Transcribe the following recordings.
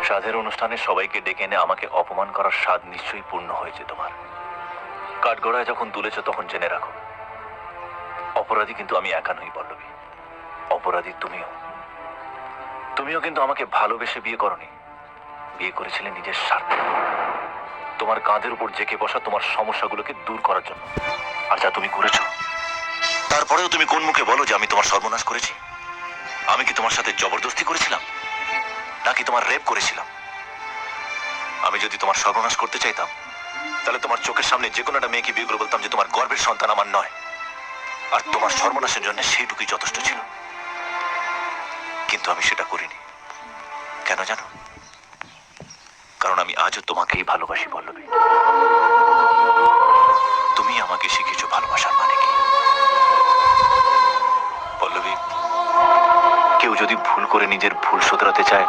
সাধের অনুষ্ঠানে সবাইকে ডেকে এনে আমাকে অপমান করার স্বাদ নিশ্চয়ই পূর্ণ হয়েছে তোমার। কাঠগড়ায় যখন তুলেছ তখন জেনে রাখো, অপরাধী কিন্তু আমি একা নই পল্লবী, অপরাধী তুমিও। তুমিও কিন্তু আমাকে ভালোবেসে বিয়ে করনি, বিয়ে করেছিলে নিজের স্বার্থে, তোমার কাঁধের উপর জেকে বসা তোমার সমস্যাগুলোকে দূর করার জন্য। আর যা তুমি করেছো, তারপরেও তুমি কোন মুখে বলো যে আমি তোমার সর্বনাশ করেছি? আমি কি তোমার সাথে জবরদস্তি করেছিলাম, নাকি তোমার রেপ করেছিলাম? আমি যদি তোমার সর্বনাশ করতে চাইতাম, তাহলে তোমার চোখের সামনে যে কোনো একটা মেয়েকে বিয়ে করে বলতাম যে তোমার গর্ভের সন্তান আমার নয়, আর তোমার সর্বনাশের জন্য সেইটুকুই যথেষ্ট ছিল। কিন্তু আমি সেটা করিনি। কেন জানো? কারণ আমি আজও তোমাকেই ভালোবাসি পল্লবী। তুমি আমাকে শিখিয়েছো ভালোবাসার মানে কি। পল্লবী, কেউ যদি ভুল করে নিজের ভুল শোধরাতে চায়,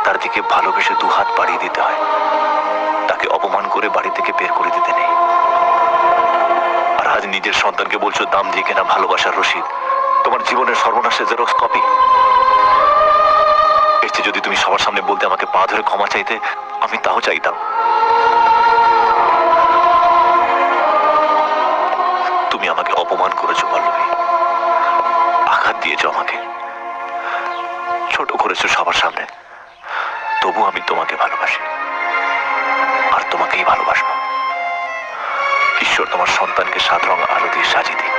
তার দিকে ভালোবেসে দু হাত বাড়িয়ে দিতে হয়, তাকে অপমান করে বাড়ি থেকে বের করে দিতে নেই। আর আজ নিজের সন্তানকে বলছো দাম দিয়ে কেনা ভালোবাসার রসিদ, তোমার জীবনের সর্বনাশের জেরক্স কপি। এর চেয়ে যদি তুমি সবার সামনে বলতে আমাকে পা ধরে ক্ষমা চাইতে, আমি তাও চাইতাম। তুমি আমাকে অপমান করেছো পল্লবী, আঘাত দিয়েছো আমাকে, ছোট করেছো সবার সামনে। তবু আমি তোমাকে ভালোবাসি, আর তোমাকেই ভালোবাসবো। ঈশ্বর তোমার সন্তানকে সাত রঙ আলো দিয়ে সাজিয়ে দিক।